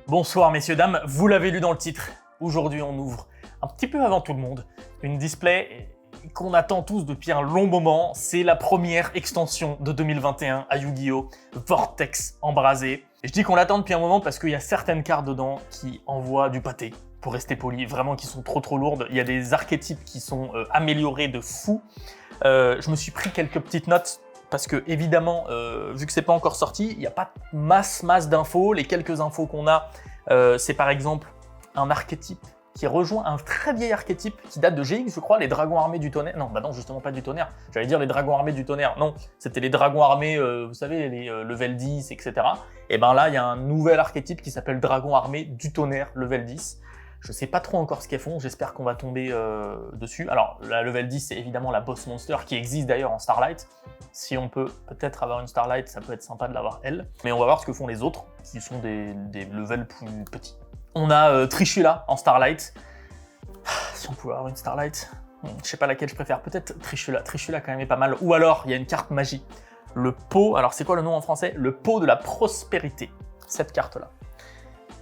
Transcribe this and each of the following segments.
Bonsoir messieurs, dames, vous l'avez lu dans le titre. Aujourd'hui on ouvre, un petit peu avant tout le monde, une display qu'on attend tous depuis un long moment. C'est la première extension de 2021 à Yu-Gi-Oh! Vortex Embrasé. Et je dis qu'on l'attend depuis un moment parce qu'il y a certaines cartes dedans qui envoient du pâté, pour rester poli, vraiment qui sont trop lourdes. Il y a des archétypes qui sont améliorés de fou. Je me suis pris quelques petites notes parce que évidemment, vu que c'est pas encore sorti, il n'y a pas masse d'infos. Les quelques infos qu'on a, c'est par exemple un archétype qui rejoint un très vieil archétype qui date de GX, je crois, les dragons armés du tonnerre. Non, bah non, justement pas du tonnerre. J'allais dire les dragons armés du tonnerre. Non, c'était les dragons armés, vous savez, les level 10, etc. Et ben là, il y a un nouvel archétype qui s'appelle dragon armé du tonnerre level 10. Je sais pas trop encore ce qu'elles font, j'espère qu'on va tomber dessus. Alors, la level 10, c'est évidemment la boss monster qui existe d'ailleurs en Starlight. Si on peut peut-être avoir une Starlight, ça peut être sympa de l'avoir elle. Mais on va voir ce que font les autres, qui sont des levels plus petits. On a Trishula en Starlight. Si on pouvait avoir une Starlight, je sais pas laquelle je préfère, peut-être Trishula. Trishula quand même est pas mal. Ou alors, il y a une carte magie. Le pot, alors c'est quoi le nom en français? Le pot de la prospérité. Cette carte-là.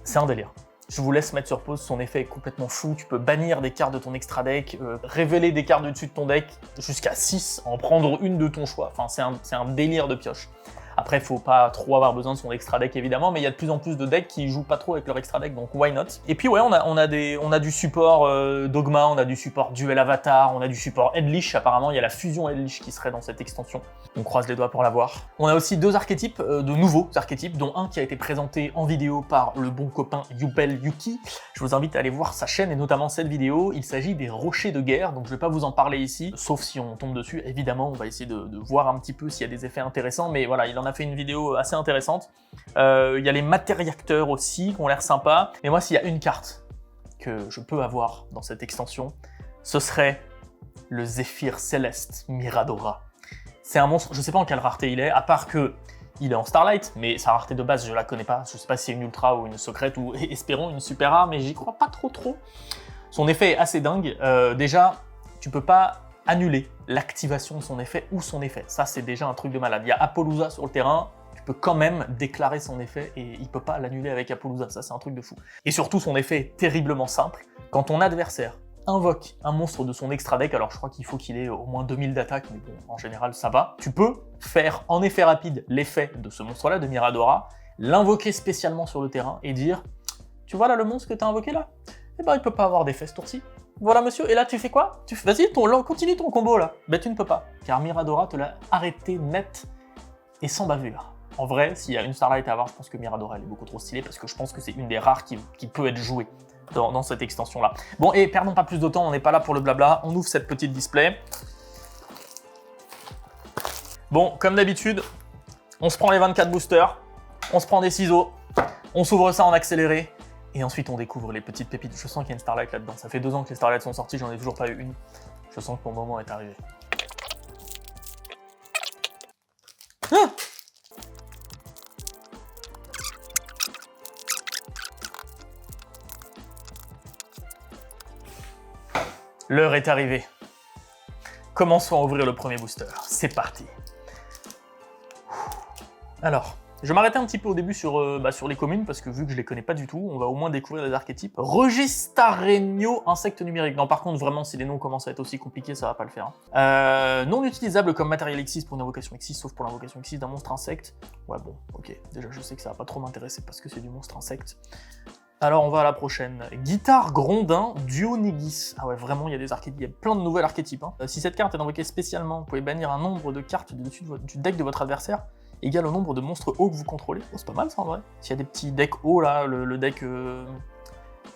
C'est un délire. Je vous laisse mettre sur pause, son effet est complètement fou. Tu peux bannir des cartes de ton extra deck, révéler des cartes du dessus de ton deck, jusqu'à 6, en prendre une de ton choix. Enfin, c'est un délire de pioche. Après, faut pas trop avoir besoin de son extra deck évidemment, mais il y a de plus en plus de decks qui jouent pas trop avec leur extra deck, donc why not? Et puis ouais, on a du support Dogma, on a du support Duel Avatar, on a du support Edlish, apparemment il y a la fusion Edlish qui serait dans cette extension. On croise les doigts pour l'avoir. On a aussi deux archétypes, de nouveaux archétypes, dont un qui a été présenté en vidéo par le bon copain Yubel Yuki. Je vous invite à aller voir sa chaîne et notamment cette vidéo. Il s'agit des rochers de guerre, donc je vais pas vous en parler ici, sauf si on tombe dessus. Évidemment, on va essayer de voir un petit peu s'il y a des effets intéressants, mais voilà, il en a fait une vidéo assez intéressante. Il y a les matériacteurs aussi, qui ont l'air sympas. Et moi, s'il y a une carte que je peux avoir dans cette extension, ce serait le Zéphyr Céleste Miradora. C'est un monstre, je sais pas en quelle rareté il est, à part que il est en Starlight, mais sa rareté de base, je la connais pas. Je sais pas si c'est une ultra ou une secrète, ou espérons une super rare, mais j'y crois pas trop. Son effet est assez dingue. Déjà, tu peux pas annuler l'activation de son effet ou son effet. Ça, c'est déjà un truc de malade. Il y a Apollousa sur le terrain, tu peux quand même déclarer son effet et il peut pas l'annuler avec Apollousa. Ça, c'est un truc de fou. Et surtout, son effet est terriblement simple. Quand ton adversaire invoque un monstre de son extra deck, alors je crois qu'il faut qu'il ait au moins 2000 d'attaque, mais bon, en général, ça va. Tu peux faire en effet rapide l'effet de ce monstre-là, de Miradora, l'invoquer spécialement sur le terrain et dire « Tu vois là le monstre que tu as invoqué là ? Eh ben, il peut pas avoir d'effet ce tour-ci. Voilà monsieur, et là tu fais quoi? Vas-y, continue ton combo là. Ben tu ne peux pas, car Miradora te l'a arrêté net et sans bavure. En vrai, s'il y a une Starlight à avoir, je pense que Miradora elle est beaucoup trop stylée, parce que je pense que c'est une des rares qui peut être jouée dans cette extension-là. Bon, et perdons pas plus de temps, on n'est pas là pour le blabla, on ouvre cette petite display. Bon, comme d'habitude, on se prend les 24 boosters, on se prend des ciseaux, on s'ouvre ça en accéléré, et ensuite on découvre les petites pépites. Je sens qu'il y a une Starlight là-dedans. Ça fait 2 ans que les Starlights sont sorties, j'en ai toujours pas eu une. Je sens que mon moment est arrivé. Ah! L'heure est arrivée. Commençons à ouvrir le premier booster. C'est parti. Alors, je vais m'arrêter un petit peu au début sur les communes, parce que vu que je les connais pas du tout, on va au moins découvrir les archétypes. Registarenio, insecte numérique. Non, par contre, vraiment, si les noms commencent à être aussi compliqués, ça va pas le faire. Non utilisable comme matériel X6 pour une invocation X6, sauf pour l'invocation X6 d'un monstre insecte. Ouais, bon, ok. Déjà, je sais que ça va pas trop m'intéresser parce que c'est du monstre insecte. Alors, on va à la prochaine. Guitare Grondin Dionygis. Ah ouais, vraiment, il y a des archétypes, il y a plein de nouvelles archétypes. Hein. Si cette carte est invoquée spécialement, vous pouvez bannir un nombre de cartes du dessus du deck de votre adversaire égal au nombre de monstres hauts que vous contrôlez. Oh, c'est pas mal ça en vrai. S'il y a des petits decks hauts là, le deck... Vous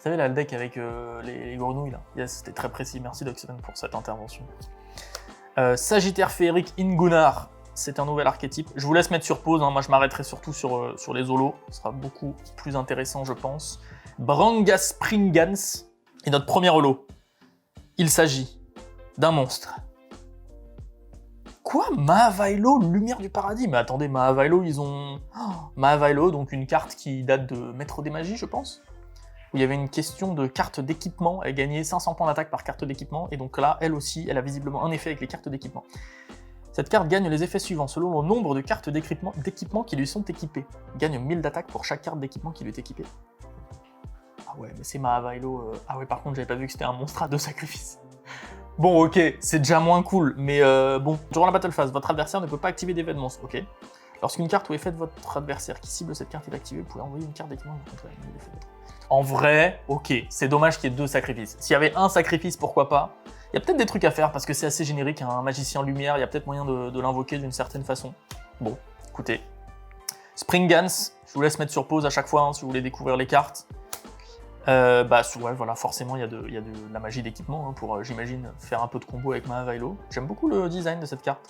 savez là, le deck avec les grenouilles là. Yes, c'était très précis, merci Doxen pour cette intervention. Sagittaire féerique Ingunar, c'est un nouvel archétype. Je vous laisse mettre sur pause, hein. Moi je m'arrêterai surtout sur les holos, ce sera beaucoup plus intéressant je pense. Brangaspringans est notre premier holo. Il s'agit d'un monstre. Quoi? Mahavailo, lumière du paradis? Mais attendez, Mahavailo, ils ont... Oh, Mahavailo, donc une carte qui date de Maître des Magies, je pense, où il y avait une question de carte d'équipement, elle gagnait 500 points d'attaque par carte d'équipement, et donc là, elle aussi, elle a visiblement un effet avec les cartes d'équipement. Cette carte gagne les effets suivants, selon le nombre de cartes d'équipement qui lui sont équipées. Gagne 1000 d'attaque pour chaque carte d'équipement qui lui est équipée. ouais, mais c'est Mahavilo. Ah ouais, par contre, j'avais pas vu que c'était un monstre à 2 sacrifices. Bon, ok, c'est déjà moins cool, mais bon. Durant la battle phase, votre adversaire ne peut pas activer d'effet de monstre, ok. Lorsqu'une carte ou effet de votre adversaire qui cible cette carte est activée, vous pouvez envoyer une carte d'équipement contre l'effet. En vrai, ok, c'est dommage qu'il y ait 2 sacrifices. S'il y avait un sacrifice, pourquoi pas. Il y a peut-être des trucs à faire, parce que c'est assez générique, hein, un magicien lumière, il y a peut-être moyen de l'invoquer d'une certaine façon. Bon, écoutez. Springans, je vous laisse mettre sur pause à chaque fois, hein, si vous voulez découvrir les cartes. Ouais, voilà, forcément, il y a de la magie d'équipement, hein, pour, j'imagine, faire un peu de combo avec Mahavilo. J'aime beaucoup le design de cette carte.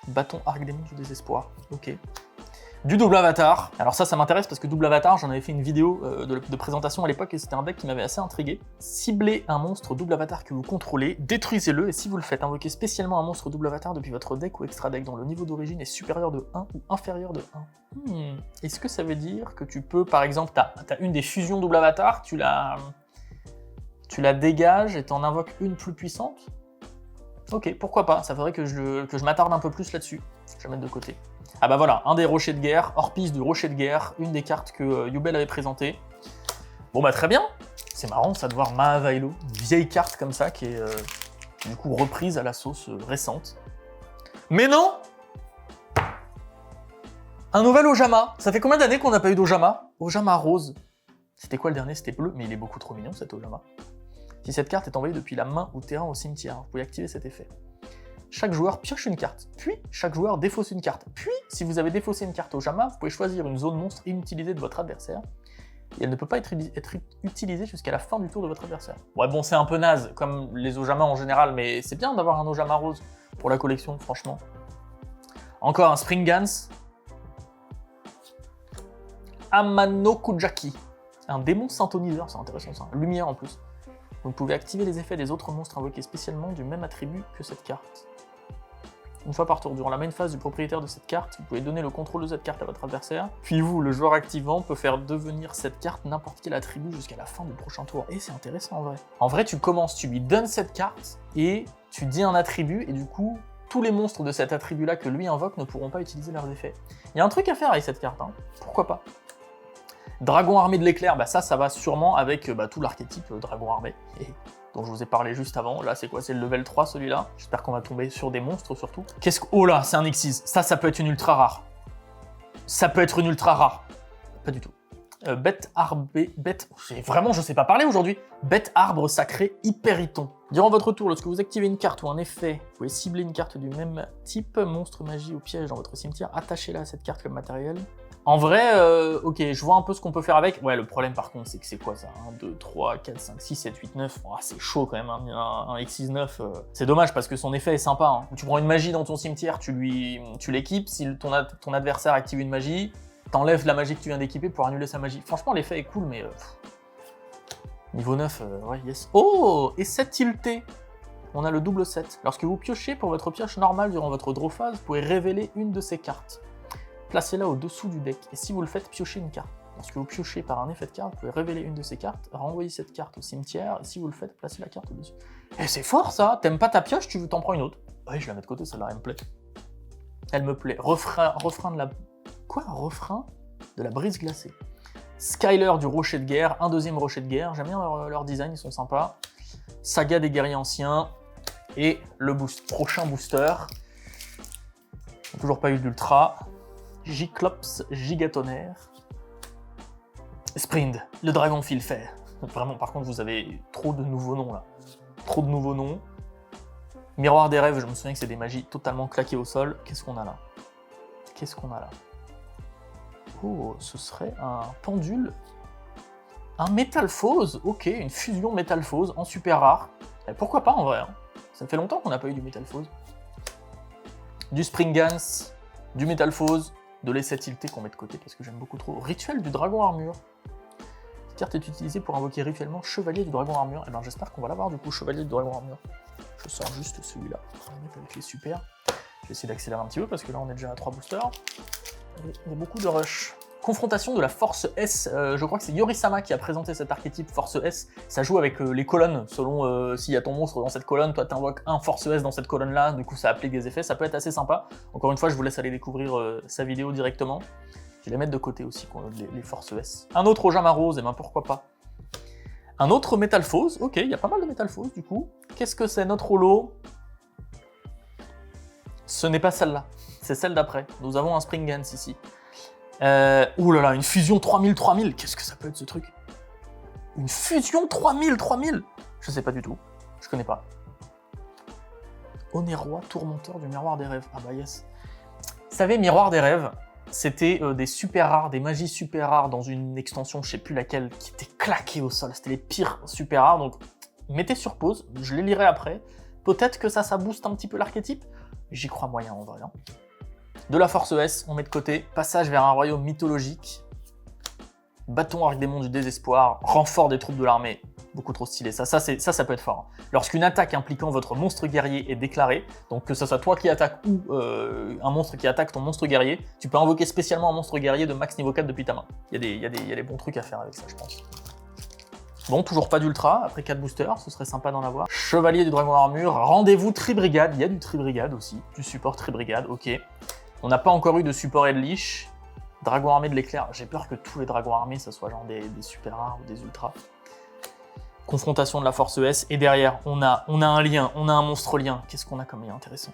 Bâton arc démon du désespoir, ok. Du double avatar. Alors ça m'intéresse parce que double avatar, j'en avais fait une vidéo de présentation à l'époque et c'était un deck qui m'avait assez intrigué. Ciblez un monstre double avatar que vous contrôlez, détruisez-le et si vous le faites, invoquez spécialement un monstre double avatar depuis votre deck ou extra deck dont le niveau d'origine est supérieur de 1 ou inférieur de 1. Est-ce que ça veut dire que tu peux, par exemple, t'as une des fusions double avatar, tu la dégages et t'en invoques une plus puissante? Ok, pourquoi pas, ça faudrait que je m'attarde un peu plus là-dessus. Je vais mettre de côté. Ah bah voilà, un des rochers de guerre, hors piste du rocher de guerre, une des cartes que Yubel avait présentée. Bon bah très bien, c'est marrant ça de voir Mahavilo, une vieille carte comme ça qui est du coup reprise à la sauce récente. Mais non! Un nouvel Ojama. Ça fait combien d'années qu'on n'a pas eu d'Ojama? Ojama rose. C'était quoi le dernier? C'était bleu, mais il est beaucoup trop mignon cet Ojama. Si cette carte est envoyée depuis la main ou terrain au cimetière, vous pouvez activer cet effet. Chaque joueur pioche une carte, puis chaque joueur défausse une carte. Puis, si vous avez défaussé une carte Ojama, vous pouvez choisir une zone monstre inutilisée de votre adversaire, et elle ne peut pas être utilisée jusqu'à la fin du tour de votre adversaire. Ouais bon, c'est un peu naze, comme les Ojama en général, mais c'est bien d'avoir un Ojama rose pour la collection, franchement. Encore un Springans. Amano Kujaki. Un démon synthoniseur, c'est intéressant ça, lumière en plus. Vous pouvez activer les effets des autres monstres invoqués spécialement du même attribut que cette carte. Une fois par tour, durant la main phase du propriétaire de cette carte, vous pouvez donner le contrôle de cette carte à votre adversaire, puis vous, le joueur activant, peut faire devenir cette carte n'importe quel attribut jusqu'à la fin du prochain tour. Et c'est intéressant en vrai. En vrai, tu commences, tu lui donnes cette carte, et tu dis un attribut, et du coup, tous les monstres de cet attribut-là que lui invoque ne pourront pas utiliser leurs effets. Il y a un truc à faire avec cette carte, hein. Pourquoi pas. Dragon armé de l'éclair, bah ça va sûrement avec tout l'archétype dragon armé, dont je vous ai parlé juste avant. Là, c'est quoi? C'est le level 3, celui-là. J'espère qu'on va tomber sur des monstres, surtout. Qu'est-ce que... Oh là, c'est un Xyz. Ça peut être une ultra rare. Ça peut être une ultra rare. Pas du tout. Bête vraiment, je sais pas parler aujourd'hui. Bête arbre sacré hyperiton. Durant votre tour, lorsque vous activez une carte ou un effet, vous pouvez cibler une carte du même type, monstre, magie ou piège dans votre cimetière, attachez-la à cette carte comme matériel. En vrai, ok, je vois un peu ce qu'on peut faire avec. Ouais, le problème par contre, c'est que c'est quoi ça? 1, 2, 3, 4, 5, 6, 7, 8, 9. Oh, c'est chaud quand même, un X69. C'est dommage parce que son effet est sympa. Hein. Tu prends une magie dans ton cimetière, tu l'équipes. Si ton adversaire active une magie, t'enlèves la magie que tu viens d'équiper pour annuler sa magie. Franchement, l'effet est cool, mais... niveau 9, ouais, yes. Oh, et 7 tilté. On a le double 7. Lorsque vous piochez pour votre pioche normale durant votre draw phase, vous pouvez révéler une de ces cartes. Placez-la au-dessous du deck, et si vous le faites, piochez une carte. Lorsque vous piochez par un effet de carte, vous pouvez révéler une de ces cartes, renvoyer cette carte au cimetière, et si vous le faites, placez la carte au-dessus. Eh, c'est fort ça! T'aimes pas ta pioche, tu t'en prends une autre. Oui, je la mets de côté, celle-là, elle me plaît. Elle me plaît. Refrain de la... Quoi? Refrain de la brise glacée. Skyler du rocher de guerre, un deuxième rocher de guerre, j'aime bien leur design, ils sont sympas. Saga des guerriers anciens, et le prochain booster. On n'a toujours pas eu d'ultra. Giclops Gigatonnerre. Sprind, le dragon fil fer. Vraiment, par contre, vous avez trop de nouveaux noms là. Trop de nouveaux noms. Miroir des rêves, je me souviens que c'est des magies totalement claquées au sol. Qu'est-ce qu'on a là? Qu'est-ce qu'on a là? Oh, ce serait un pendule. Un métalphose, ok, une fusion métalphose en super rare. Et pourquoi pas en vrai, hein. Ça fait longtemps qu'on n'a pas eu du métalphose. Du Springans, du métalphose, de l'essai tilté qu'on met de côté parce que j'aime beaucoup trop. Rituel du dragon armure. Cette carte est utilisée pour invoquer rituellement Chevalier du dragon armure. Et ben j'espère qu'on va l'avoir du coup, Chevalier du dragon armure. Je sors juste celui-là. Avec les super. Je vais essayer d'accélérer un petit peu parce que là on est déjà à 3 boosters. Et il y a beaucoup de rush. Confrontation de la Force S, je crois que c'est Yorisama qui a présenté cet archétype Force S. Ça joue avec les colonnes, selon s'il y a ton monstre dans cette colonne, toi t'invoques un Force S dans cette colonne-là, du coup ça applique des effets, ça peut être assez sympa. Encore une fois, je vous laisse aller découvrir sa vidéo directement. Je vais les mettre de côté aussi, les Force S. Un autre Ojama rose, et ben pourquoi pas. Un autre Métalphose, ok, il y a pas mal de Métalphose du coup. Qu'est-ce que c'est notre holo? Ce n'est pas celle-là, c'est celle d'après. Nous avons un Springans ici. Ouh là là, une fusion 3000-3000, qu'est-ce que ça peut être ce truc? Une fusion 3000-3000? Je sais pas du tout, je connais pas. Onérois, tourmenteur du miroir des rêves. Ah bah yes. Vous savez, miroir des rêves, c'était des super rares, des magies super rares dans une extension, je sais plus laquelle, qui étaient claquées au sol. C'était les pires super rares, donc mettez sur pause, je les lirai après. Peut-être que ça booste un petit peu l'archétype. J'y crois moyen en vrai. Hein. De la force S, on met de côté. Passage vers un royaume mythologique. Bâton arc-démon du désespoir. Renfort des troupes de l'armée. Beaucoup trop stylé. Ça peut être fort. Hein. Lorsqu'une attaque impliquant votre monstre guerrier est déclarée, donc que ce soit toi qui attaque ou un monstre qui attaque ton monstre guerrier, tu peux invoquer spécialement un monstre guerrier de max niveau 4 depuis ta main. Il y a des bons trucs à faire avec ça, je pense. Bon, toujours pas d'ultra, après 4 boosters, ce serait sympa d'en avoir. Chevalier du Dragon Armure, rendez-vous Tri-Brigade, il y a du Tri-Brigade aussi, du support Tri-Brigade, ok. On n'a pas encore eu de support Eldlich. Dragon Armé de l'éclair, j'ai peur que tous les dragons armés, ça soit genre des super rares ou des ultras. Confrontation de la force S, et derrière, on a un lien, on a un monstre lien. Qu'est-ce qu'on a comme lien intéressant?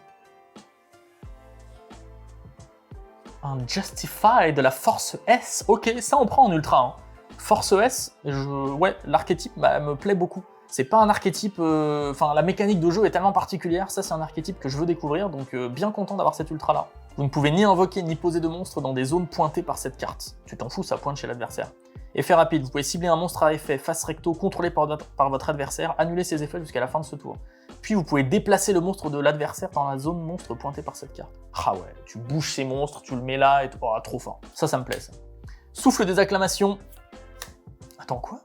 Un Justify de la force S, ok, ça on prend en ultra, hein. Force S, ouais, l'archétype me plaît beaucoup. C'est pas un archétype... Enfin, la mécanique de jeu est tellement particulière, ça c'est un archétype que je veux découvrir, donc bien content d'avoir cette ultra-là. Vous ne pouvez ni invoquer ni poser de monstres dans des zones pointées par cette carte. Tu t'en fous, ça pointe chez l'adversaire. Effet rapide, vous pouvez cibler un monstre à effet face recto contrôlé par votre adversaire, annuler ses effets jusqu'à la fin de ce tour. Puis vous pouvez déplacer le monstre de l'adversaire dans la zone monstre pointée par cette carte. Ah ouais, tu bouges ces monstres, tu le mets là et tout. Oh, trop fort. Ça me plaît, ça. Souffle des acclamations. Attends, quoi?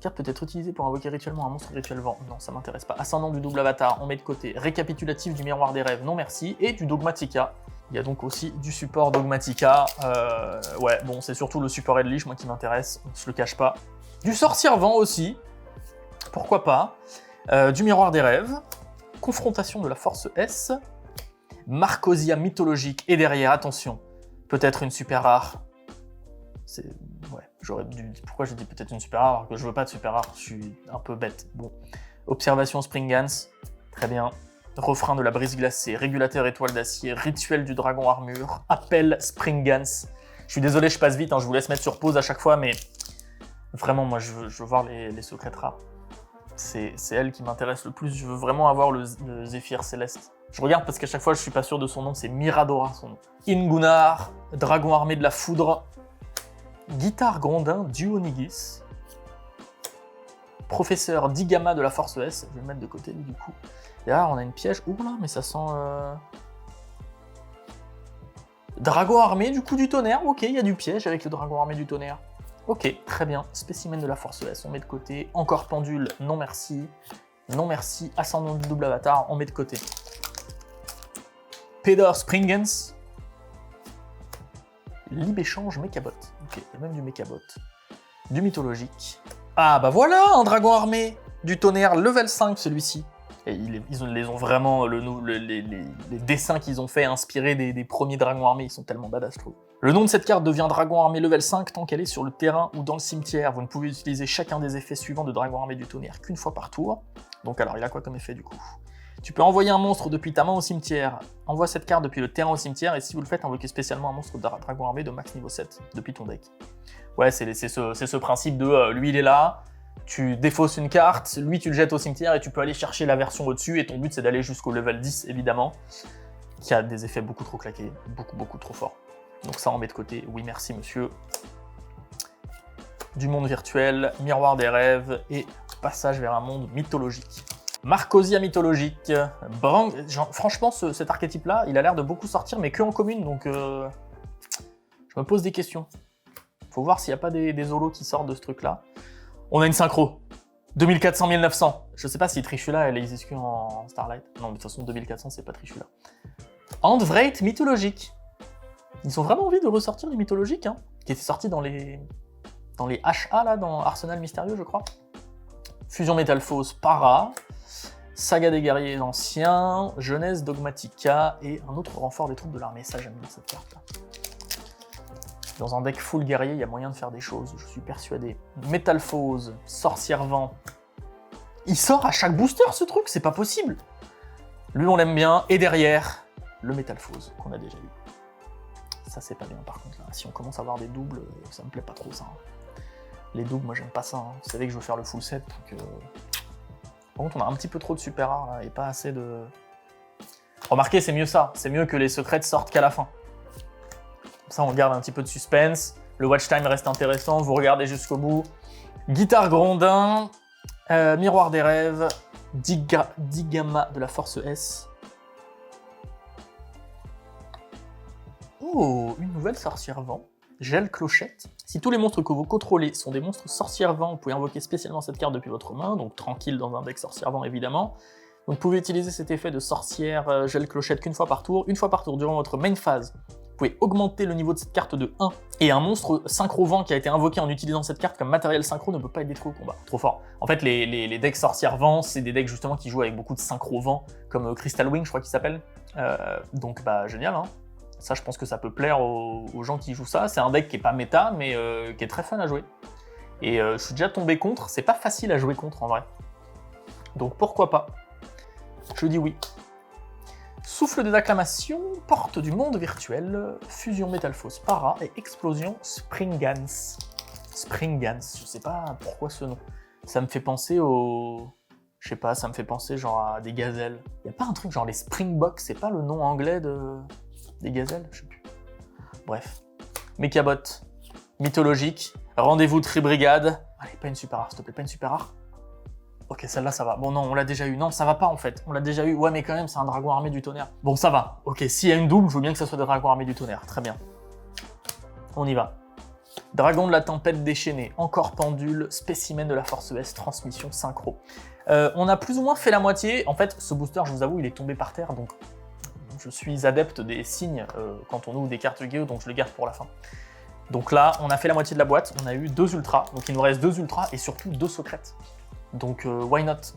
Carte peut être utilisée pour invoquer rituellement un monstre rituel vent. Non, ça m'intéresse pas. Ascendant du double avatar, on met de côté. Récapitulatif du miroir des rêves, non merci. Et du Dogmatica. Il y a donc aussi du support Dogmatica. Ouais, bon, c'est surtout le support Eldlich, moi qui m'intéresse, on se le cache pas. Du sorcier vent aussi. Pourquoi pas. Du miroir des rêves. Confrontation de la force S. Marcosia mythologique. Et derrière, attention, peut-être une super rare. C'est... Ouais, j'aurais dû... Pourquoi j'ai dit peut-être une super rare alors que je veux pas de super rare, je suis un peu bête. Bon. Observation Springans, très bien. Refrain de la brise glacée, régulateur étoile d'acier, rituel du dragon armure, appel Springans. Je suis désolé, je passe vite, hein, je vous laisse mettre sur pause à chaque fois, mais vraiment, moi, je veux voir les secrets rares. C'est elle qui m'intéresse le plus, je veux vraiment avoir le Zéphyr Céleste. Je regarde parce qu'à chaque fois, je suis pas sûr de son nom, c'est Miradora, son nom. Ingunar, dragon armé de la foudre, guitare grondin, Duonigis, professeur Digama de la force S, je vais le mettre de côté du coup. Et là, on a une piège. Ouh là, mais ça sent... Dragon armé du coup du tonnerre. Ok, il y a du piège avec le dragon armé du tonnerre. Ok, très bien. Spécimen de la force S, on met de côté. Encore pendule, non merci. Non merci. Ascendant du double avatar, on met de côté. Pedor Springans. Libre-échange Mechabot. Ok, il y a même du Mechabot. Du mythologique. Ah bah voilà, un dragon armé du tonnerre, level 5 celui-ci. Et ils les ont vraiment, les dessins qu'ils ont fait inspirés des premiers dragons armés, ils sont tellement badass, je trouve. Le nom de cette carte devient dragon armé level 5 tant qu'elle est sur le terrain ou dans le cimetière. Vous ne pouvez utiliser chacun des effets suivants de dragon armé du tonnerre qu'une fois par tour. Donc alors, il a quoi comme effet du coup? Tu peux envoyer un monstre depuis ta main au cimetière. Envoie cette carte depuis le terrain au cimetière, et si vous le faites, invoquez spécialement un monstre de dragon armé de max niveau 7 depuis ton deck. Ouais, c'est ce principe de lui il est là, tu défausses une carte, lui tu le jettes au cimetière et tu peux aller chercher la version au-dessus, et ton but c'est d'aller jusqu'au level 10 évidemment, qui a des effets beaucoup trop claqués, beaucoup trop forts. Donc ça on met de côté, oui merci monsieur. Du monde virtuel, miroir des rêves et passage vers un monde mythologique. Marcosia mythologique. Franchement, cet archétype-là, il a l'air de beaucoup sortir, mais que en commune, donc je me pose des questions. Faut voir s'il n'y a pas des holos qui sortent de ce truc-là. On a une synchro. 2400-1900. Je sais pas si Trishula, elle existe en Starlight. Non, mais de toute façon, 2400, c'est pas Trishula. Andvreit mythologique. Ils ont vraiment envie de ressortir les mythologiques, hein, qui étaient sortis dans les HA, là, dans Arsenal Mystérieux, je crois. Fusion Métalphose, Para. Saga des guerriers anciens, Jeunesse Dogmatica et un autre renfort des troupes de l'armée. Ça, j'aime bien cette carte-là. Dans un deck full guerrier, il y a moyen de faire des choses, je suis persuadé. Métalphose, Sorcière Vent. Il sort à chaque booster ce truc, c'est pas possible. Lui on l'aime bien, et derrière, le Métalphose qu'on a déjà eu. Ça c'est pas bien par contre là, si on commence à avoir des doubles, ça me plaît pas trop ça. Les doubles, moi j'aime pas ça, hein. Vous savez que je veux faire le full set, donc... Par contre on a un petit peu trop de super rares là, et pas assez de... Remarquez, c'est mieux ça, c'est mieux que les secrets sortent qu'à la fin. Comme ça on garde un petit peu de suspense, le watch time reste intéressant, vous regardez jusqu'au bout. Guitare Grondin, Miroir des rêves, Digama de la Force S. Oh, une nouvelle Sorcière Vent. Gel Clochette. Si tous les monstres que vous contrôlez sont des monstres Sorcière Vent, vous pouvez invoquer spécialement cette carte depuis votre main, donc tranquille dans un deck Sorcière Vent évidemment. Donc vous pouvez utiliser cet effet de sorcière Gel Clochette qu'une fois par tour. Une fois par tour durant votre main phase, vous pouvez augmenter le niveau de cette carte de 1. Et un monstre synchro vent qui a été invoqué en utilisant cette carte comme matériel synchro ne peut pas être détruit au combat. Trop fort. En fait, les decks Sorcière Vent, c'est des decks justement qui jouent avec beaucoup de synchro vent, comme Crystal Wing, je crois qu'il s'appelle. Donc bah génial, hein. Ça, je pense que ça peut plaire aux gens qui jouent ça. C'est un deck qui est pas méta, mais qui est très fun à jouer. Et je suis déjà tombé contre. C'est pas facile à jouer contre en vrai. Donc pourquoi pas. Je dis oui. Souffle des acclamations, porte du monde virtuel, fusion Métalphose Para et explosion Springans. Springans, je sais pas pourquoi ce nom. Ça me fait penser au... Je sais pas, ça me fait penser genre à des gazelles. Y a pas un truc genre les Springboks, c'est pas le nom anglais des gazelles? Je sais plus. Bref. Mechabot, mythologique, rendez-vous Tribrigade. Allez, pas une super rare, s'il te plaît, pas une super rare. Ok, celle-là, ça va. Bon, non, on l'a déjà eu. Non, ça va pas, en fait. On l'a déjà eu. Ouais, mais quand même, c'est un dragon armé du tonnerre. Bon, ça va. Ok, s'il y a une double, je veux bien que ça soit des dragons armés du tonnerre. Très bien. On y va. Dragon de la tempête déchaînée. Encore pendule. Spécimen de la Force S. Transmission synchro. On a plus ou moins fait la moitié. En fait, ce booster, je vous avoue, il est tombé par terre. Donc, je suis adepte des signes quand on ouvre des cartes Yu-Gi-Oh! Donc, je les garde pour la fin. Donc là, on a fait la moitié de la boîte. On a eu 2 ultras. Donc, il nous reste 2 ultras et surtout 2 secrètes. Donc, why not?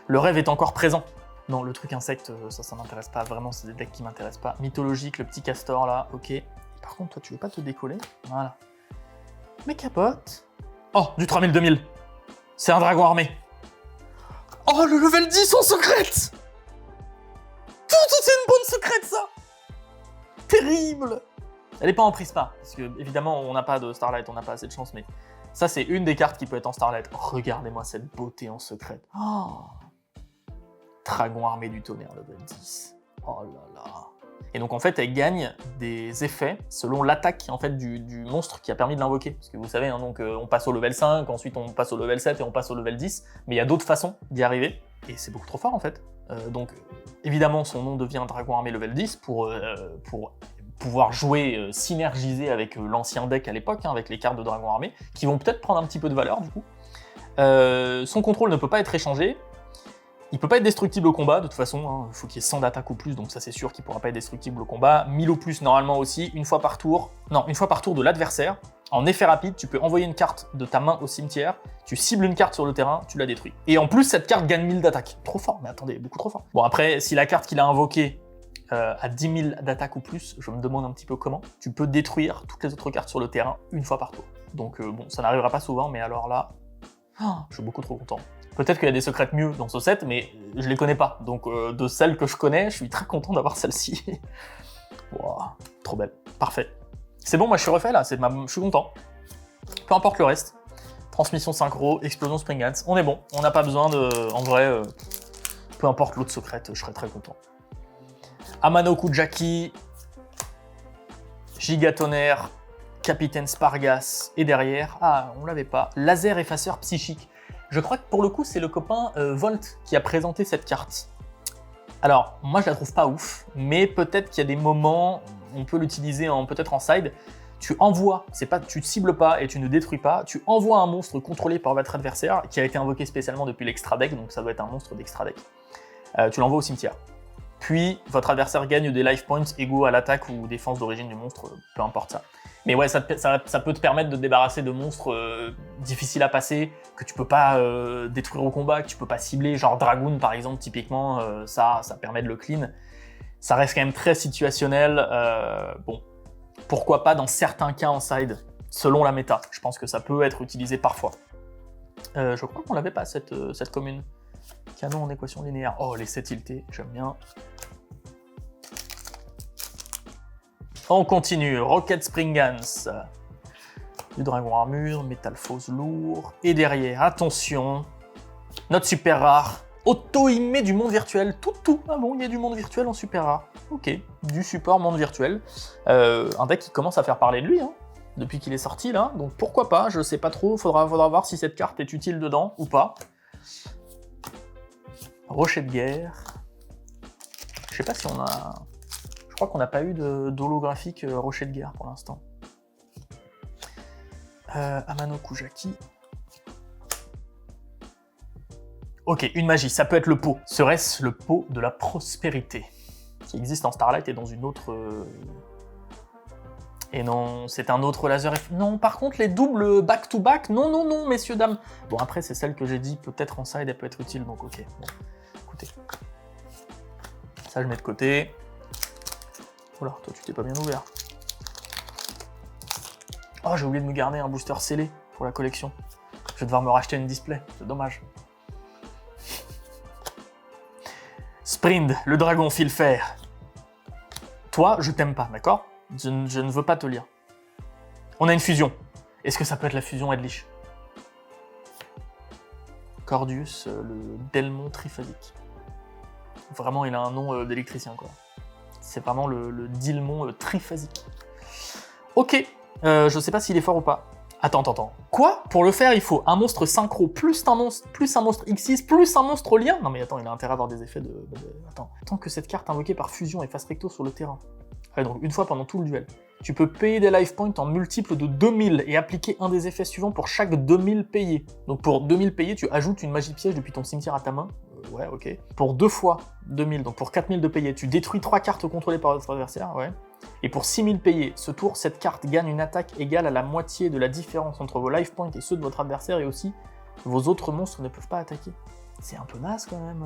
Le rêve est encore présent. Non, le truc insecte, ça m'intéresse pas vraiment, c'est des decks qui m'intéressent pas. Mythologique, le petit castor là, ok. Par contre, toi, tu veux pas te décoller? Voilà. Mais capote. Oh, du 3000-2000. C'est un dragon armé. Oh, le level 10 en secrète. Tout, c'est une bonne secrète, ça. Terrible. Elle est pas en Prisma, parce que, évidemment, on n'a pas de Starlight, on n'a pas assez de chance, mais... Ça, c'est une des cartes qui peut être en Starlight. Oh, regardez-moi cette beauté en secrète. Oh, dragon armé du tonnerre, level 10. Oh là là. Et donc, en fait, elle gagne des effets selon l'attaque en fait, du monstre qui a permis de l'invoquer. Parce que vous savez, hein, donc, on passe au level 5, ensuite on passe au level 7 et on passe au level 10. Mais il y a d'autres façons d'y arriver. Et c'est beaucoup trop fort, en fait. Donc, évidemment, son nom devient dragon armé level 10 pour pouvoir jouer, synergiser avec l'ancien deck à l'époque, hein, avec les cartes de dragon armé, qui vont peut-être prendre un petit peu de valeur du coup. Son contrôle ne peut pas être échangé, il peut pas être destructible au combat, de toute façon, hein, il faut qu'il y ait 100 d'attaque ou plus, donc ça c'est sûr qu'il pourra pas être destructible au combat. 1000 ou plus normalement aussi, une fois par tour de l'adversaire. En effet rapide, tu peux envoyer une carte de ta main au cimetière, tu cibles une carte sur le terrain, tu la détruis. Et en plus, cette carte gagne 1000 d'attaque. Trop fort, mais attendez, beaucoup trop fort. Bon après, si la carte qu'il a invoquée à 10 000 d'attaque ou plus, je me demande un petit peu comment, tu peux détruire toutes les autres cartes sur le terrain une fois par tour. Donc bon, ça n'arrivera pas souvent, mais alors là, je suis beaucoup trop content. Peut-être qu'il y a des secrètes mieux dans ce set, mais je les connais pas. Donc de celles que je connais, je suis très content d'avoir celle-ci. Wow, trop belle, parfait. C'est bon, moi je suis refait là, je suis content. Peu importe le reste. Transmission synchro, explosion Springans, on est bon. On n'a pas besoin de... En vrai, peu importe l'autre secrète, je serais très content. Amanoku Jackie, Gigatonnerre, Capitaine Spargas, et derrière, ah, on l'avait pas, Laser Effaceur Psychique. Je crois que pour le coup, c'est le copain Volt qui a présenté cette carte. Alors, moi je la trouve pas ouf, mais peut-être qu'il y a des moments, on peut l'utiliser peut-être en side. Tu envoies, tu ne cibles pas et tu ne détruis pas, tu envoies un monstre contrôlé par votre adversaire, qui a été invoqué spécialement depuis l'extra deck, donc ça doit être un monstre d'extra deck. Tu l'envoies au cimetière. Puis, votre adversaire gagne des life points égaux à l'attaque ou défense d'origine du monstre, peu importe ça. Mais ouais, ça peut te permettre de te débarrasser de monstres difficiles à passer, que tu peux pas détruire au combat, que tu peux pas cibler, genre Dragoon par exemple, typiquement, ça permet de le clean. Ça reste quand même très situationnel, bon, pourquoi pas dans certains cas en side, selon la méta. Je pense que ça peut être utilisé parfois. Je crois qu'on l'avait pas, cette commune. Canon en équation linéaire. Oh, les 7 tiltés, j'aime bien. On continue. Rocket Springans. Du dragon armure, métal fausse lourd. Et derrière, attention, notre super rare. Auto-immé du monde virtuel. Tout. Ah bon, il y a du monde virtuel en super rare. Ok, du support monde virtuel. Un deck qui commence à faire parler de lui, hein, depuis qu'il est sorti là. Donc pourquoi pas, je sais pas trop. Faudra voir si cette carte est utile dedans ou pas. Rocher de guerre. Je sais pas si on a... Je crois qu'on n'a pas eu d'holographique rocher de guerre pour l'instant. Amano Kujaki. Ok, une magie, ça peut être le pot. Serait-ce le pot de la prospérité qui existe en Starlight et dans une autre... Et non, c'est un autre laser... Non, par contre, les doubles back-to-back, non, messieurs, dames. Bon, après, c'est celle que j'ai dit, peut-être en side, elle peut être utile, donc ok. Bon, écoutez. Ça, je mets de côté. Oula, toi, tu t'es pas bien ouvert. Oh, j'ai oublié de me garder un booster scellé pour la collection. Je vais devoir me racheter une display, c'est dommage. Sprind, le dragon file fer. Toi, je t'aime pas, d'accord ? Je ne veux pas te lire. On a une fusion. Est-ce que ça peut être la fusion Edlich? Cordius, le Delmon triphasique. Vraiment, il a un nom d'électricien, quoi. C'est vraiment le Dilmon triphasique. Ok, je sais pas s'il est fort ou pas. Attends. Quoi? Pour le faire, il faut un monstre synchro, plus un monstre X6, plus un monstre lien? Non mais attends, il a intérêt à avoir des effets de... Attends. Tant que cette carte invoquée par fusion est face recto sur le terrain. Ouais, donc une fois pendant tout le duel. Tu peux payer des life points en multiple de 2000 et appliquer un des effets suivants pour chaque 2000 payés. Donc pour 2000 payés, tu ajoutes une magie piège depuis ton cimetière à ta main. Ouais, ok. Pour 2 fois 2000, donc pour 4000 de payés, tu détruis 3 cartes contrôlées par votre adversaire, ouais. Et pour 6000 payés, ce tour, cette carte gagne une attaque égale à la moitié de la différence entre vos life points et ceux de votre adversaire, et aussi, vos autres monstres ne peuvent pas attaquer. C'est un peu naze quand même.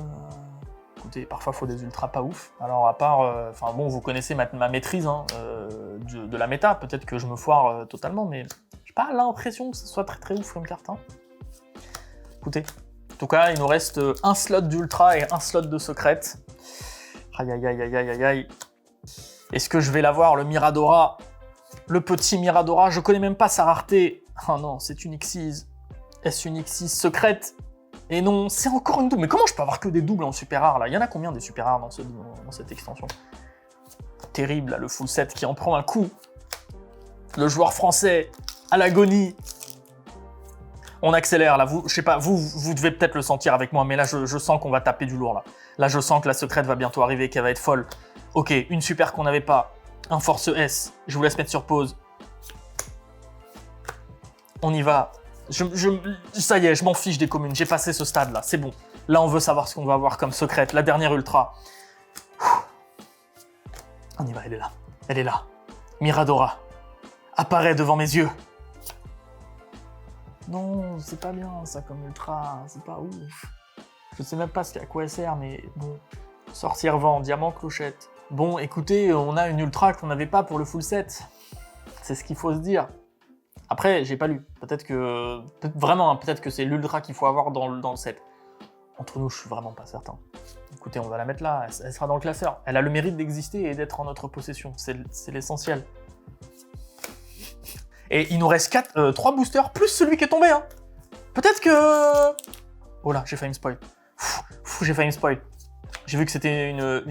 Écoutez, parfois il faut des ultras pas ouf. Alors à part, enfin bon, vous connaissez ma maîtrise hein, de la méta, peut-être que je me foire totalement, mais j'ai pas l'impression que ce soit très ouf comme carte. Hein. Écoutez, en tout cas, il nous reste un slot d'ultra et un slot de secrète. Aïe. Est-ce que je vais l'avoir, le Miradora? Le petit Miradora, je connais même pas sa rareté. Oh non, c'est une X6. Est-ce une X6 secrète? Et non, c'est encore une double. Mais comment je peux avoir que des doubles en super rare là? Il y en a combien des super rares dans cette extension? Terrible, là, le full set qui en prend un coup. Le joueur français à l'agonie. On accélère là, je sais pas, vous devez peut-être le sentir avec moi, mais là je sens qu'on va taper du lourd là. Là je sens que la secrète va bientôt arriver, qu'elle va être folle. Ok, une super qu'on n'avait pas, un force S, je vous laisse mettre sur pause. On y va. Ça y est, je m'en fiche des communes, j'ai passé ce stade là, c'est bon. Là on veut savoir ce qu'on va avoir comme secrète, la dernière ultra. On y va, elle est là. Miradora apparaît devant mes yeux. Non, c'est pas bien ça comme ultra, c'est pas ouf. Je sais même pas à quoi elle sert, mais bon. Sorcière vent, diamant clochette. Bon, écoutez, on a une ultra qu'on n'avait pas pour le full set. C'est ce qu'il faut se dire. Après, j'ai pas lu. Peut-être que c'est l'ultra qu'il faut avoir dans le set. Entre nous, je suis vraiment pas certain. Écoutez, on va la mettre là, elle sera dans le classeur. Elle a le mérite d'exister et d'être en notre possession, c'est l'essentiel. Et il nous reste 3 boosters, plus celui qui est tombé, hein. Peut-être que... Oh là, j'ai failli me spoil. J'ai failli me spoil. J'ai vu que c'était une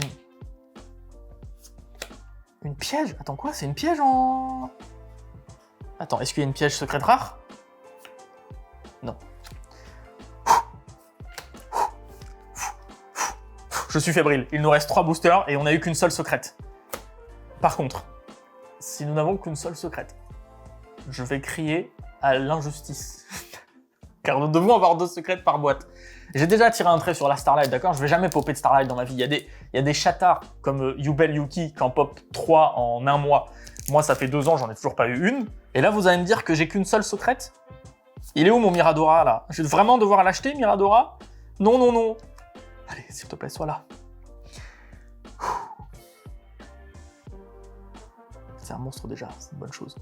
piège. Attends, quoi? C'est une piège en... Attends, est-ce qu'il y a une piège secrète rare? Non. Je suis fébrile. Il nous reste 3 boosters et on n'a eu qu'une seule secrète. Par contre, si nous n'avons qu'une seule secrète, je vais crier à l'injustice. Car nous devons avoir 2 secrètes par boîte. J'ai déjà tiré un trait sur la Starlight, d'accord? Je vais jamais popper de Starlight dans ma vie. Il y a des chatards comme Yubel Yuki qui en pop 3 en 1 mois. Moi, ça fait 2 ans, j'en ai toujours pas eu une. Et là, vous allez me dire que j'ai qu'une seule secrète? Il est où mon Miradora, là? Je vais vraiment devoir l'acheter, Miradora? Non. Allez, s'il te plaît, sois là. C'est un monstre déjà, c'est une bonne chose.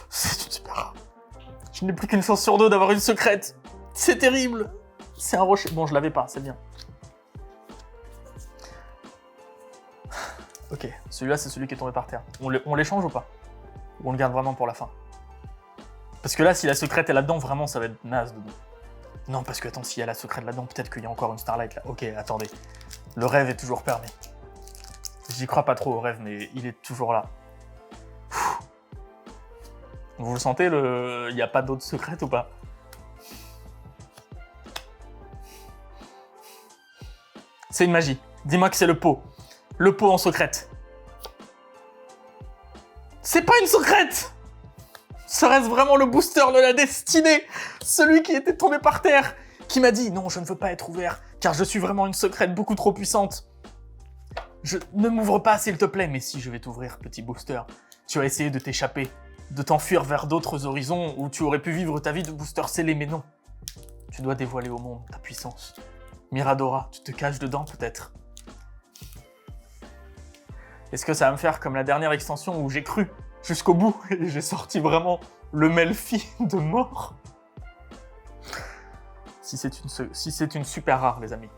C'est une super rare. Je n'ai plus qu'une chance sur 2 d'avoir une secrète. C'est terrible. C'est un rocher. Bon, je l'avais pas, c'est bien. Ok, celui-là, c'est celui qui est tombé par terre. On l'échange ou pas? Ou on le garde vraiment pour la fin? Parce que là, si la secrète est là-dedans, vraiment, ça va être naze dedans. Non, parce que attends, s'il y a la secrète là-dedans, peut-être qu'il y a encore une Starlight là. Ok, attendez. Le rêve est toujours permis. J'y crois pas trop au rêve, mais il est toujours là. Vous le sentez, il n'y a pas d'autre secrète ou pas? C'est une magie. Dis-moi que c'est le pot. Le pot en secrète. C'est pas une secrète! Serait-ce vraiment le booster de la destinée? Celui qui était tombé par terre, qui m'a dit « Non, je ne veux pas être ouvert, car je suis vraiment une secrète beaucoup trop puissante. Ne m'ouvre pas, s'il te plaît. » Mais si, je vais t'ouvrir, petit booster. Tu as essayé de t'échapper, de t'enfuir vers d'autres horizons où tu aurais pu vivre ta vie de booster scellé, mais non. Tu dois dévoiler au monde ta puissance. Miradora, tu te caches dedans peut-être? Est-ce que ça va me faire comme la dernière extension où j'ai cru jusqu'au bout et j'ai sorti vraiment le Melfi de mort? Si c'est une super rare, les amis,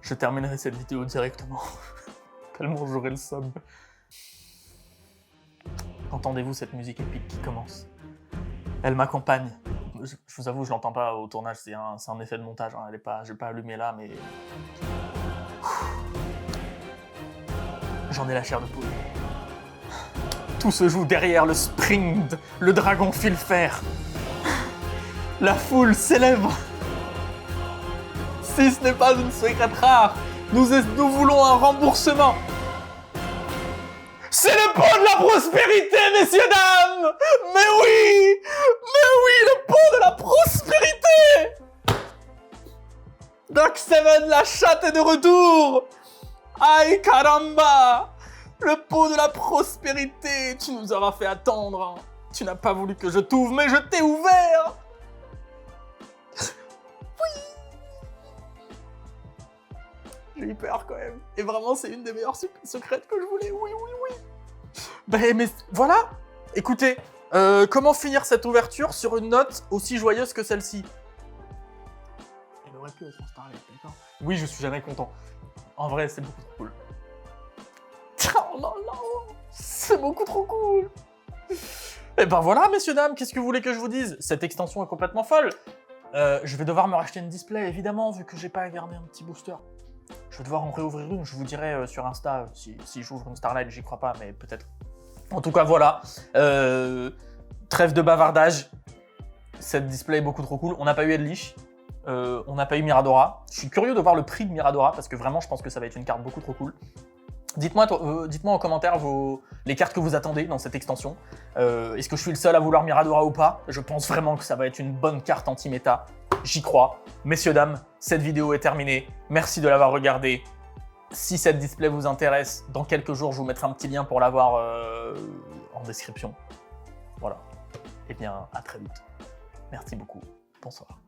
je terminerai cette vidéo directement. Tellement j'aurai le somme. Entendez-vous cette musique épique qui commence? Elle m'accompagne. Je vous avoue, je l'entends pas au tournage, c'est un effet de montage. Hein. Je vais pas allumer là, mais... J'en ai la chair de poule. Tout se joue derrière le spring, le dragon file fer. La foule célèbre. Si ce n'est pas une secrète rare, nous voulons un remboursement. C'est le pot de la prospérité, messieurs, dames! Mais oui! Mais oui, le pot de la prospérité! Dark Seven, la chatte est de retour! Aïe caramba! Le pot de la prospérité! Tu nous auras fait attendre. Hein. Tu n'as pas voulu que je t'ouvre, mais je t'ai ouvert! Oui! J'ai eu peur quand même. Et vraiment, c'est une des meilleures secrètes que je voulais. Oui, oui, oui. Ben, mais voilà! Écoutez, comment finir cette ouverture sur une note aussi joyeuse que celle-ci? Elle aurait pu être en Starlight, d'accord? Oui, je suis jamais content. En vrai, c'est beaucoup trop cool. Oh là là! C'est beaucoup trop cool! Et ben voilà, messieurs, dames, qu'est-ce que vous voulez que je vous dise? Cette extension est complètement folle. Je vais devoir me racheter une display, évidemment, vu que j'ai pas gardé un petit booster. Je vais devoir en réouvrir une, je vous dirai sur Insta si j'ouvre une Starlight, j'y crois pas, mais peut-être. En tout cas, voilà. Trêve de bavardage. Cette display est beaucoup trop cool. On n'a pas eu Edlich. On n'a pas eu Miradora. Je suis curieux de voir le prix de Miradora, parce que vraiment, je pense que ça va être une carte beaucoup trop cool. Dites-moi en commentaire les cartes que vous attendez dans cette extension. Est-ce que je suis le seul à vouloir Miradora ou pas? Je pense vraiment que ça va être une bonne carte anti-méta. J'y crois. Messieurs, dames, cette vidéo est terminée. Merci de l'avoir regardée. Si cette display vous intéresse, dans quelques jours, je vous mettrai un petit lien pour l'avoir en description. Voilà. Et bien, à très vite. Merci beaucoup. Bonsoir.